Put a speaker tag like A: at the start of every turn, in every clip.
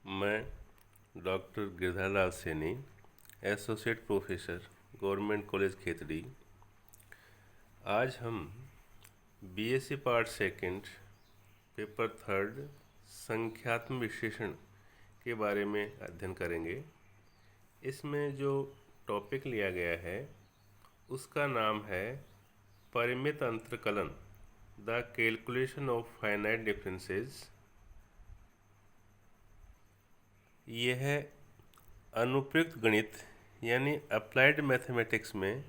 A: मैं doctor Girdharlal Saini, associate professor, government college Khetri. आज हम BSc part second paper third संख्यात्मक विश्लेषण के बारे में अध्ययन करेंगे। इसमें जो टॉपिक लिया गया है उसका नाम है परिमित अंतरकलन, the calculation of finite differences. यह अनुप्रयुक्त गणित यानी अप्लाइड मैथमेटिक्स में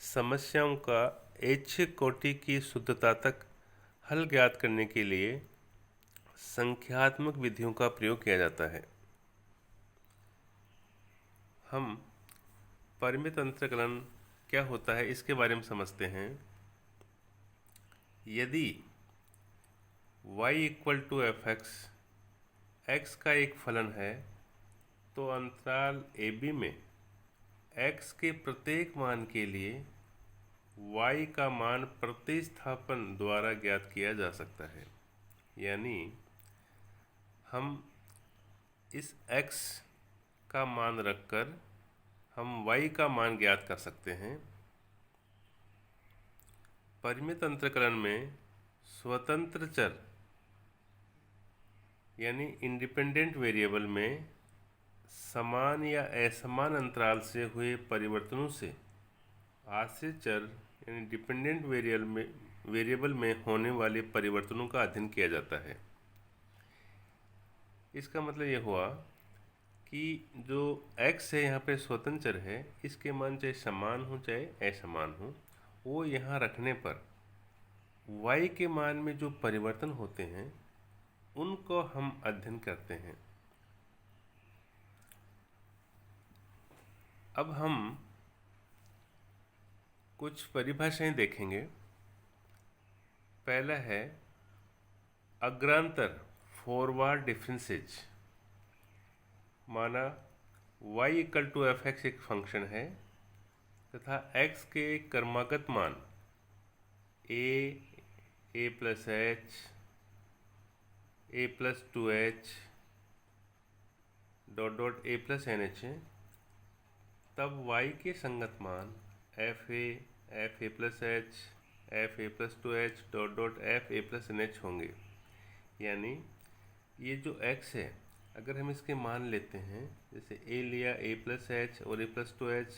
A: समस्याओं का ऐच्छिक कोटि की शुद्धता तक हल ज्ञात करने के लिए संख्यात्मक विधियों का प्रयोग किया जाता है। हम परिमित अंतरकलन क्या होता है इसके बारे में समझते हैं। यदि y equal to F x का एक फलन है तो अंतराल ए बी में x के प्रत्येक मान के लिए y का मान प्रतिस्थापन द्वारा ज्ञात किया जा सकता है। यानी हम इस x का मान रखकर हम y का मान ज्ञात कर सकते हैं। परिमित अंतरकलन में स्वतंत्र चर यानी इंडिपेंडेंट वेरिएबल में समान या असमान अंतराल से हुए परिवर्तनों से आश्रित चर यानी डिपेंडेंट वेरिएबल में होने वाले परिवर्तनों का अध्ययन किया जाता है। इसका मतलब ये हुआ कि जो x है यहाँ पे स्वतंत्र चर है, इसके मान चाहे समान हो चाहे असमान हो, वो यहाँ रखने पर y के मान में जो परिवर्तन होते हैं उनको हम अध्ययन करते हैं। अब हम कुछ परिभाषाएं देखेंगे। पहला है अग्रांतर, फॉरवर्ड डिफरेंसेज। माना y equal to F x एक फंक्शन है तथा x के क्रमागत मान a plus h, a plus 2h dot dot a plus n h है, तब y के संगत मान f a plus h, f a plus 2h dot dot f a plus n h होंगे। यानी ये जो x है, अगर हम इसके मान लेते हैं, जैसे a लिया a प्लस एच और a प्लस 2h,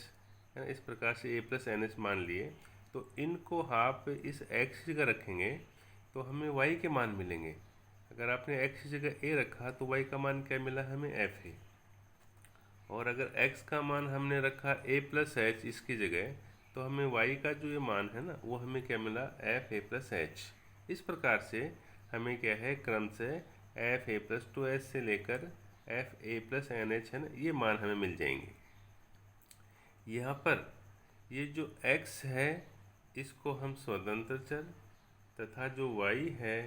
A: इस प्रकार से a प्लस एन एच मान लिए, तो इनको आप इस x की जगह रखेंगे तो हमें y के मान मिलेंगे। अगर आपने x की जगह a रखा तो y का मान क्या मिला हमें f है, और अगर x का मान हमने रखा a प्लस एच इसकी जगह तो हमें y का जो ये मान है ना वो हमें क्या मिला f a प्लस एच। इस प्रकार से हमें क्या है क्रम से f a प्लस 2h से लेकर f a plus n h है ना, ये मान हमें मिल जाएंगे। यहाँ पर ये जो x है इसको हम स्वतंत्र चर तथा जो y है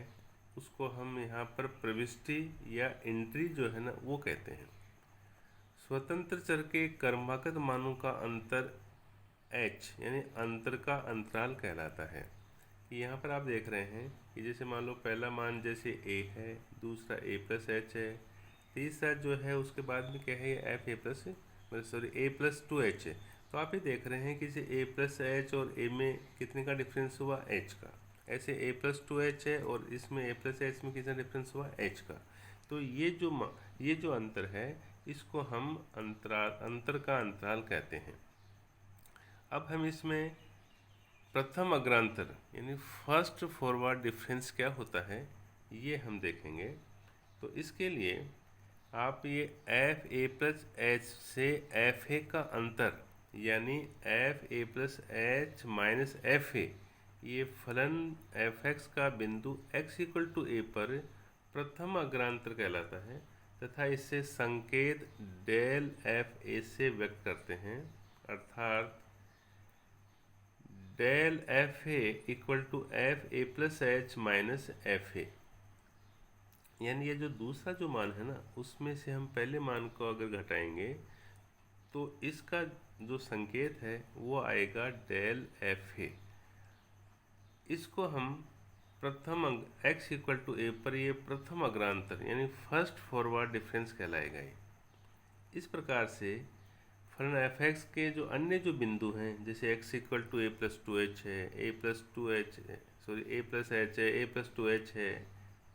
A: उसको हम यहाँ पर प्रविष्टि या एंट्री जो है ना वो कहते हैं। स्वतंत्र चर के क्रमागत मानों का अंतर h यानी अंतर का अंतराल कहलाता है। यहाँ पर आप देख रहे हैं कि जैसे मान लो पहला मान जैसे a है, दूसरा a प्लस एच है, तीसरा जो है उसके बाद में क्या है ये f a plus a plus 2h है। तो आप ये देख रहे हैं कि जैसे a प्लस एच और a में कितने का डिफरेंस हुआ h का, ऐसे a प्लस 2h है और इसमें a प्लस एच में कितना डिफरेंस हुआ h का। तो ये जो अंतर है इसको हम अंतर का अंतराल कहते हैं। अब हम इसमें प्रथम अग्रांतर यानी फर्स्ट फॉरवर्ड डिफरेंस क्या होता है ये हम देखेंगे। तो इसके लिए आप ये एफ ए प्लस एच से एफ ए का अंतर यानी F A plus H minus f a, ये फलन एफ एक्स का बिंदु x इक्वल टू ए पर प्रथम अग्रांतर कहलाता है तथा इससे संकेत डेल एफ ए से व्यक्त करते हैं, अर्थात del F a equal to f A plus H minus f a. यानी ये जो दूसरा जो मान है ना उसमें से हम पहले मान को अगर घटाएंगे तो इसका जो संकेत है वो आएगा डेल एफ ए। इसको हम प्रथम x इक्वल टू ए पर ये प्रथम अग्रांतर यानी फर्स्ट फॉरवर्ड डिफरेंस कहलाएगा ये। इस प्रकार से फलन f(x) के जो अन्य जो बिंदु हैं, जैसे x equal to A plus two H है, A plus two H sorry A plus H है, ए प्लस टू एच है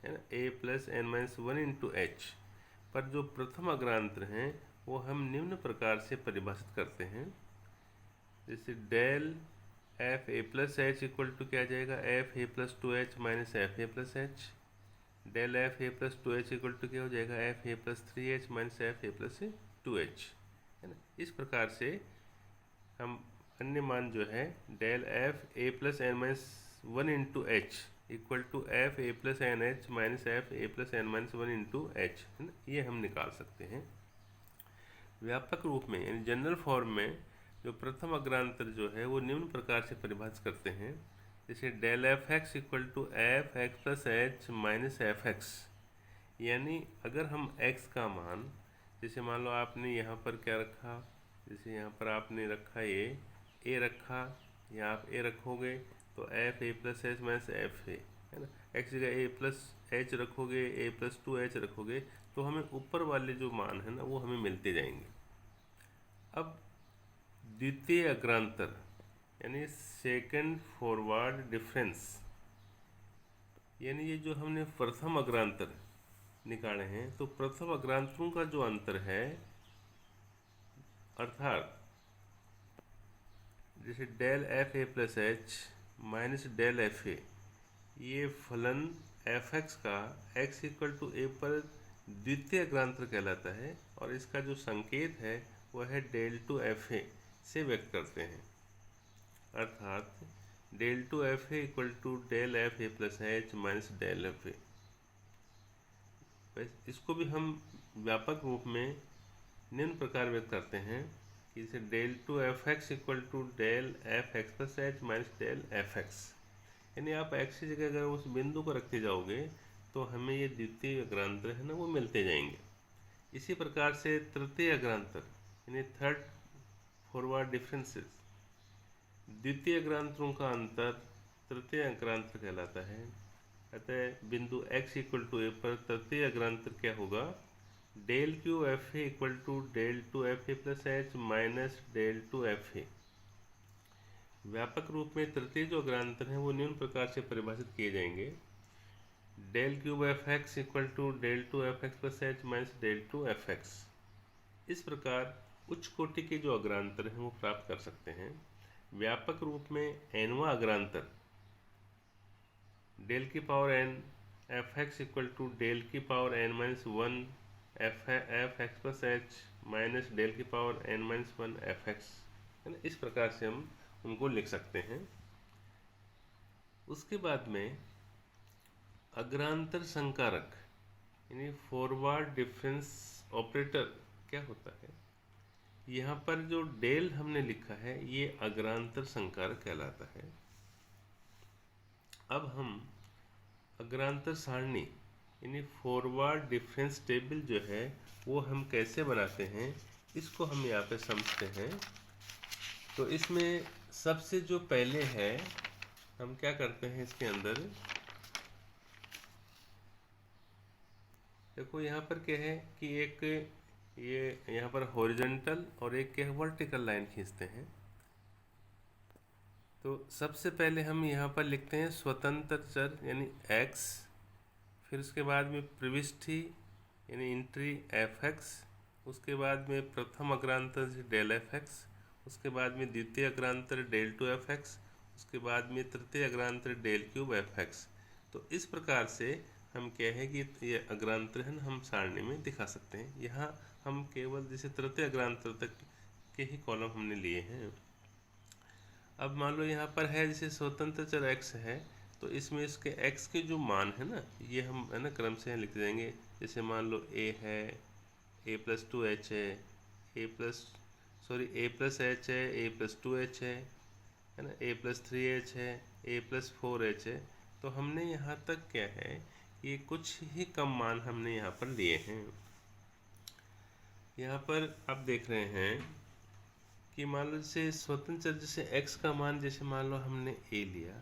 A: ना, A plus N minus one into H पर जो प्रथम अग्रांतर हैं वो हम निम्न प्रकार से परिभाषित करते हैं। जैसे del F A plus h equal to क्या आ जाएगा, f A plus two h minus f A plus h. Del F A plus two h equal to क्या हो जाएगा, एफ ए plus three h minus f ए plus two H, है ना। इस प्रकार से हम अन्य मान जो है del F A plus N minus one into h equal to f A plus n h minus f A plus N minus one into h, है ना, ये हम निकाल सकते हैं। व्यापक रूप में यानी जनरल फॉर्म में जो प्रथम अग्रांतर जो है वो निम्न प्रकार से परिभाषित करते हैं। जैसे del f x equal to F x plus H minus f x, यानी अगर हम x का मान, जैसे मान लो आपने यहाँ पर क्या रखा, जैसे यहाँ पर आपने रखा ये a रखा, यहाँ आप a रखोगे तो F A plus H minus f A, है ना। x जगह a प्लस एच रखोगे, a प्लस टू एच रखोगे तो हमें ऊपर वाले जो मान है ना वो हमें मिलते जाएंगे। अब द्वितीय अग्रांतर यानी सेकंड फॉरवर्ड डिफरेंस, यानी ये जो हमने प्रथम अग्रांतर निकाले हैं तो प्रथम अग्रांतरों का जो अंतर है, अर्थात जैसे del F A plus H minus del F a, ये फलन एफ एक्स का x इक्वल टू ए पर द्वितीय अग्रांतर कहलाता है और इसका जो संकेत है वह है डेल टू एफ ए से व्यक्त करते हैं। अर्थात del two f a equal to del F A plus H minus del F a. इसको भी हम व्यापक रूप में निम्न प्रकार व्यक्त करते हैं कि जैसे del two F x equal to del f x plus H minus del f x, यानी आप एक्स की जगह अगर उस बिंदु को रखते जाओगे तो हमें ये द्वितीय अग्रांतर है ना वो मिलते जाएंगे। इसी प्रकार से तृतीय अग्रांतर यानी थर्ड फॉरवर्ड डिफरेंसेस, द्वितीय अग्रांतरों का अंतर तृतीय अग्रांतर कहलाता है। अतः बिंदु x इक्वल टू ए पर तृतीय अग्रांतर क्या होगा, del cube f a equal to del two f A plus H minus del two f a. व्यापक रूप में तृतीय जो अग्रांतर हैं वो निम्न प्रकार से परिभाषित किए जाएंगे, del cube f x equal to del two F x plus H minus del two F x. इस प्रकार उच्च कोटि के जो अग्रांतर हैं वो प्राप्त कर सकते हैं। व्यापक रूप में एनवा अग्रांतर डेल की power N F x equal to del की power N minus one F x plus H minus del की power N minus one F X, है ना। इस प्रकार से हम उनको लिख सकते हैं। उसके बाद में अग्रांतर संकारक यानी फॉरवर्ड डिफरेंस ऑपरेटर क्या होता है। यहाँ पर जो डेल हमने लिखा है ये अग्रांतर संकारक कहलाता है। अब हम अग्रांतर सारणी यानी फॉरवर्ड डिफरेंस टेबल जो है वो हम कैसे बनाते हैं इसको हम यहाँ पे समझते हैं। तो इसमें सबसे जो पहले है हम क्या करते हैं, इसके अंदर देखो यहाँ पर क्या है कि एक ये यहाँ पर हॉरिजॉन्टल और एक क्या है वर्टिकल लाइन खींचते हैं। तो सबसे पहले हम यहाँ पर लिखते हैं स्वतंत्र चर यानी x, फिर उसके बाद में प्रविष्टि यानी एंट्री एफ एक्स, उसके बाद में प्रथम अग्रांतर डेल एफ एक्स, उसके बाद में द्वितीय अग्रांतर डेल टू एफ एक्स, उसके बाद में तृतीय अग्रांतर डेल क्यूब एफ एक्स। तो इस प्रकार से हम क्या है कि ये अग्रांतर है ना हम सारणी में दिखा सकते हैं। यहाँ हम केवल जैसे तृतीय अग्रांतर तक के ही कॉलम हमने लिए हैं। अब मान लो यहाँ पर है जैसे स्वतंत्र चर x है तो इसमें इसके x के जो मान है ना ये हम है ना क्रम से लिख देंगे। जैसे मान लो a है, a प्लस टू एच है, a प्लस एच है, a प्लस टू एच है ना, a प्लस थ्री एच है, a प्लस फोर एच है। तो हमने यहाँ तक क्या है ये कुछ ही कम मान हमने यहाँ पर लिए हैं। यहाँ पर आप देख रहे हैं कि मान लो जैसे स्वतंत्र चर जैसे x का मान जैसे मान लो हमने a लिया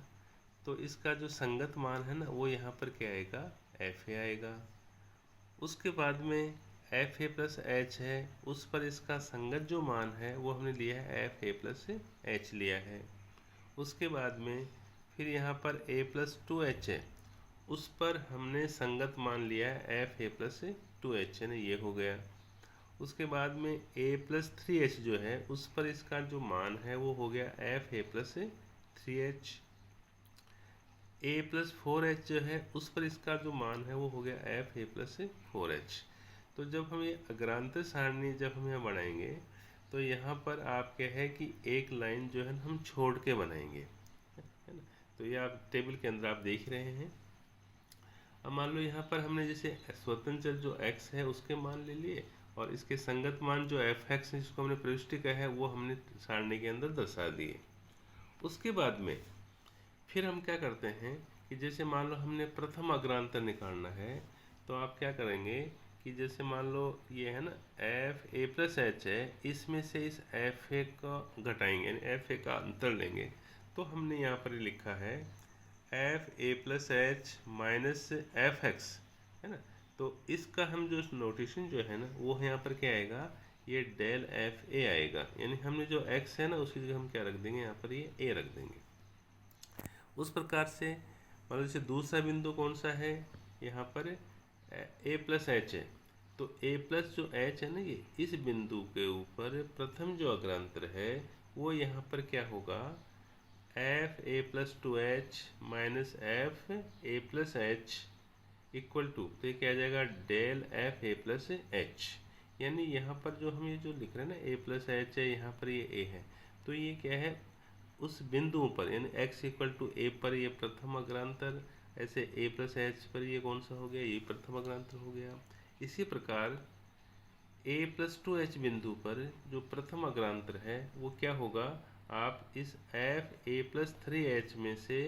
A: तो इसका जो संगत मान है ना वो यहाँ पर क्या आएगा, एफ ए आएगा। उसके बाद में एफ ए प्लस एच है, उस पर इसका संगत जो मान है वो हमने लिया है एफ ए प्लस एच लिया है। उसके बाद में फिर यहाँ पर ए प्लस टू एच है, उस पर हमने संगत मान लिया है एफ ए प्लस टू एच है ना, ये हो गया। उसके बाद में ए प्लस थ्री एच जो है उस पर इसका जो मान है वो हो गया एफ ए प्लस थ्री एच। ए प्लस फोर एच जो है उस पर इसका जो मान है वो हो गया एफ ए प्लस फोर एच। तो जब हम ये अग्रांतर सारणी जब हम यहाँ बनाएंगे तो यहाँ पर आप क्या है कि एक लाइन जो है हम छोड़ के बनाएंगे, है ना। तो ये आप टेबल के अंदर आप देख रहे हैं। अब मान लो यहाँ पर हमने जैसे स्वतंत्र चर जो x है उसके मान ले लिए और इसके संगत मान जो एफ एक्स है जिसको हमने प्रविष्टि कहा है वो हमने सारणी के अंदर दर्शा दिए। उसके बाद में फिर हम क्या करते हैं कि जैसे मान लो हमने प्रथम अग्रांतर निकालना है, तो आप क्या करेंगे कि जैसे मान लो ये है ना एफ ए प्लस एच है, इसमें से इस एफ ए का घटाएंगे यानी एफ ए का अंतर लेंगे। तो हमने यहाँ पर लिखा है एफ ए plus H minus f X, है ना। तो इसका हम जो नोटेशन जो है ना वो यहाँ पर क्या आएगा, ये डेल एफ ए आएगा, यानी हमने जो एक्स है ना उसकी जगह हम क्या रख देंगे, यहाँ पर ये ए रख देंगे। उस प्रकार से मान लो जैसे दूसरा बिंदु कौन सा है, यहाँ पर ए प्लस एच है, तो ए प्लस जो एच है ना ये इस बिंदु के ऊपर प्रथम जो अग्रांतर है वो यहाँ पर क्या होगा, f A plus two h minus f A plus h equal to, तो ये क्या आ जाएगा del F A plus h. यानी यहाँ पर जो हम ये जो लिख रहे हैं ना ए प्लस एच है, यहाँ पर ये ए है, तो ये क्या है उस बिंदुओं पर यानी x इक्वल टू ए पर ये प्रथम अग्रांतर, ऐसे a प्लस एच पर ये कौन सा हो गया, ये प्रथम अग्रांतर हो गया। इसी प्रकार a प्लस टू एच बिंदु पर जो प्रथम अग्रांतर है वो क्या होगा, आप इस एफ ए प्लस थ्री एच में से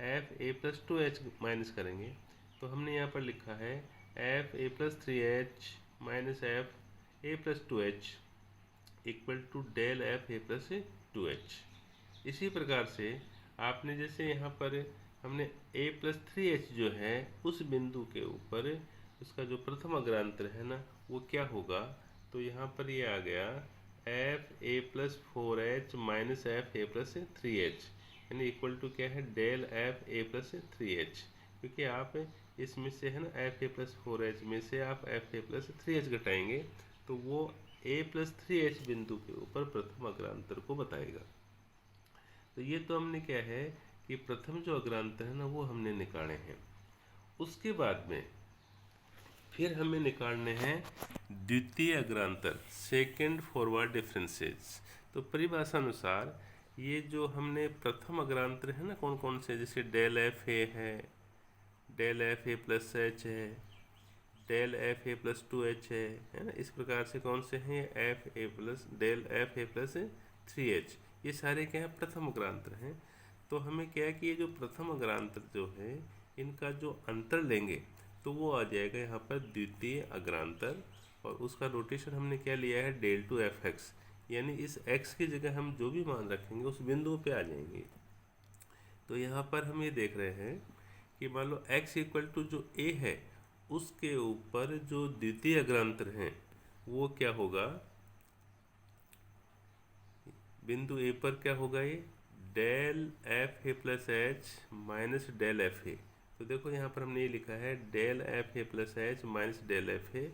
A: एफ ए प्लस टू एच माइनस करेंगे। तो हमने यहाँ पर लिखा है f A plus three h minus f A plus two h equal to del F A plus two h. इसी प्रकार से आपने जैसे यहाँ पर हमने a प्लस थ्री एच जो है उस बिंदु के ऊपर उसका जो प्रथम अग्रांतर है ना वो क्या होगा, तो यहाँ पर ये आ गया एफ ए plus four h minus f ए प्लस थ्री एच, यानी इक्वल टू क्या है del F A plus three h. क्योंकि आप इसमें से है ना एफ ए प्लस फोर एच में से आप एफ ए प्लस थ्री एच घटाएंगे तो वो a प्लस थ्री एच बिंदु के ऊपर प्रथम अग्रांतर को बताएगा। तो ये तो हमने क्या है कि प्रथम जो अग्रांतर है ना वो हमने निकाले हैं। उसके बाद में फिर हमें निकालने हैं द्वितीय अग्रांतर, सेकंड फॉरवर्ड डिफरेंसेस। तो परिभाषा अनुसार ये जो हमने प्रथम अग्रांतर है ना कौन कौन से, जैसे डेल एफ ए है, del F A plus H है, del F A plus two H है ना। इस प्रकार से कौन से हैं, F A plus del F A plus three H, ये सारे क्या है प्रथम अग्रांतर हैं। तो हमें क्या है कि ये जो प्रथम अग्रांतर जो है इनका जो अंतर लेंगे तो वो आ जाएगा यहाँ पर द्वितीय अग्रांतर, और उसका रोटेशन हमने क्या लिया है डेल टू एफ एक्स, यानी इस x की जगह हम जो भी मान रखेंगे उस बिंदु पे आ जाएंगे। तो यहाँ पर हम ये देख रहे हैं कि मान लो x इक्वल टू जो a है उसके ऊपर जो द्वितीय अग्रांतर हैं वो क्या होगा, बिंदु ए पर क्या होगा, ये del F A plus H minus del F a. तो देखो यहाँ पर हमने ये लिखा है del F A plus H minus del F a,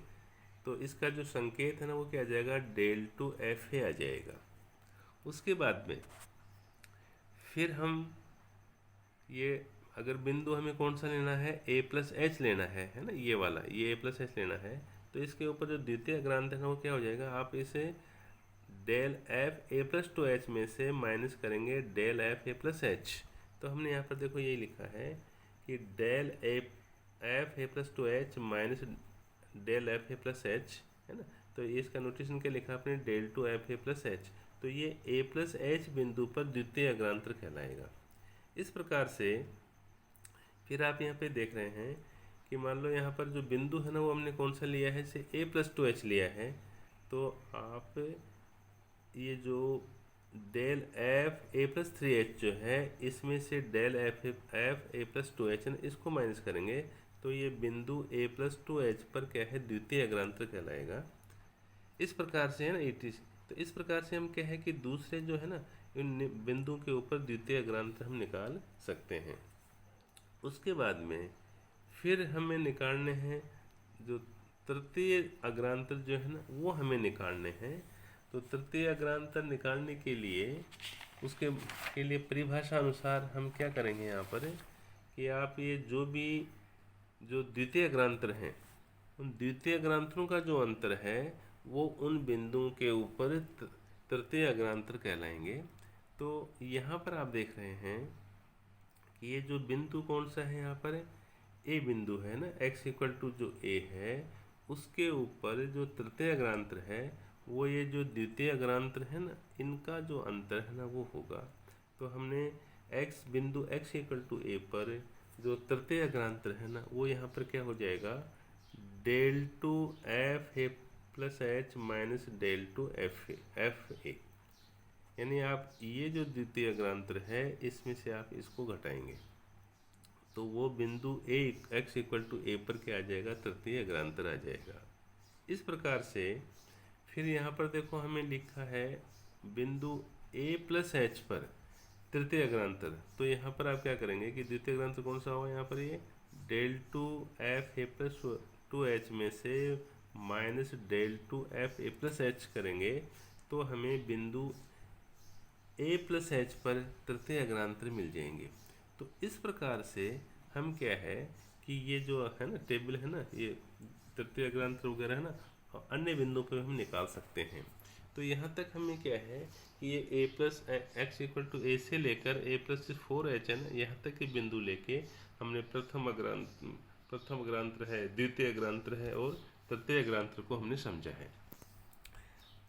A: तो इसका जो संकेत है ना वो क्या आ जाएगा डेल टू एफ ए आ जाएगा। उसके बाद में फिर हम ये अगर बिंदु हमें कौन सा लेना है, ए प्लस एच लेना है ना, ये वाला ये ए प्लस एच लेना है, तो इसके ऊपर जो द्वितीय अग्रांतर है वो क्या हो जाएगा, आप इसे del F A plus two h में से माइनस करेंगे del F A plus h. तो हमने यहाँ पर देखो यही लिखा है कि del F A plus two h minus del F A plus H, है ना। तो इसका नोटेशन क्या लिखा आपने डेल टू एफ ए प्लस एच, तो ये ए प्लस एच बिंदु पर द्वितीय अग्रांतर कहलाएगा। इस प्रकार से फिर आप यहाँ पे देख रहे हैं कि मान लो यहाँ पर जो बिंदु है ना वो हमने कौन सा लिया है, जैसे ए प्लस टू एच लिया है, तो आप ये जो del F A plus 3h जो है, इसमें से डेल एफ एफ ए प्लस 2h है, इसको माइनस करेंगे तो ये बिंदु ए प्लस 2h पर क्या है, द्वितीय अग्रांतर कहलाएगा। इस प्रकार से है ना तो इस प्रकार से हम क्या है कि दूसरे जो है ना इन बिंदु के ऊपर द्वितीय अग्रांतर हम निकाल सकते हैं। उसके बाद में फिर हमें निकालने हैं जो तृतीय अग्रांतर जो है ना, वो हमें निकालने हैं। तो तृतीय अग्रांतर निकालने के लिए उसके के लिए परिभाषा अनुसार हम क्या करेंगे यहाँ पर कि आप ये जो द्वितीय अग्रांतर हैं, उन द्वितीय अग्रांतरों का जो अंतर है वो उन बिंदुओं के ऊपर तृतीय अग्रांतर कहलाएंगे। तो यहाँ पर आप देख रहे हैं कि ये जो बिंदु कौन सा है, यहाँ पर ए बिंदु है ना, x इक्वल टू जो a है उसके ऊपर जो तृतीय अग्रांतर है वो ये जो द्वितीय अग्रांतर है ना, इनका जो अंतर है ना वो होगा। तो हमने बिंदु x इक्वल टू a पर जो तृतीय अग्रांतर है ना वो यहाँ पर क्या हो जाएगा, del two f A plus H minus del two f a, यानी आप ये जो द्वितीय अग्रांतर है इसमें से आप इसको घटाएंगे तो वो बिंदु ए x इक्वल टू ए पर क्या आ जाएगा, तृतीय अग्रांतर आ जाएगा। इस प्रकार से फिर यहाँ पर देखो हमें लिखा है बिंदु a प्लस एच पर तृतीय अग्रांतर। तो यहाँ पर आप क्या करेंगे कि द्वितीय अग्रांतर कौन सा होगा, यहाँ पर ये डेल टू एफ ए प्लस 2h में से माइनस डेल टू एफ ए प्लस एच करेंगे तो हमें बिंदु a प्लस एच पर तृतीय अग्रांतर मिल जाएंगे। तो इस प्रकार से हम क्या है कि ये जो है ना टेबल है ना, ये तृतीय अग्रांतर वगैरह है ना, अन्य बिंदुओं पर हम निकाल सकते हैं। तो यहाँ तक हमें क्या है कि ये a plus X equal to A से लेकर a प्लस 4h है ना, यहाँ तक के बिंदु लेके हमने प्रथम अग्रांतर है, द्वितीय अग्रांतर है और तृतीय अग्रांतर को हमने समझा है।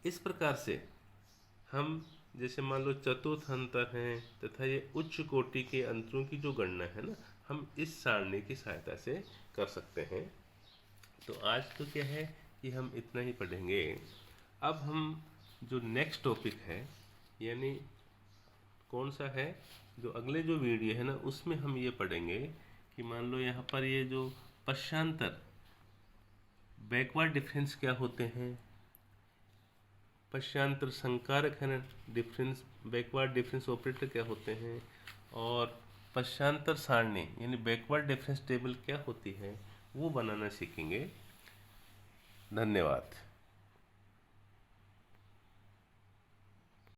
A: इस प्रकार से हम जैसे मान लो चतुर्थ अंतर हैं तथा ये उच्च कोटि के अंतरों की जो गणना है ना, हम इस सारणी की सहायता से कर सकते हैं। तो आज तो क्या है कि हम इतना ही पढ़ेंगे। अब हम जो नेक्स्ट टॉपिक है यानी कौन सा है, जो अगले जो वीडियो है ना उसमें हम ये पढ़ेंगे कि मान लो यहाँ पर ये जो पश्चांतर बैकवर्ड डिफरेंस क्या होते हैं, पश्चांतर संकारक है ना डिफरेंस, बैकवर्ड डिफरेंस ऑपरेटर क्या होते हैं, और पश्चांतर सारणी यानी बैकवर्ड डिफरेंस टेबल क्या होती है वो बनाना सीखेंगे। धन्यवाद।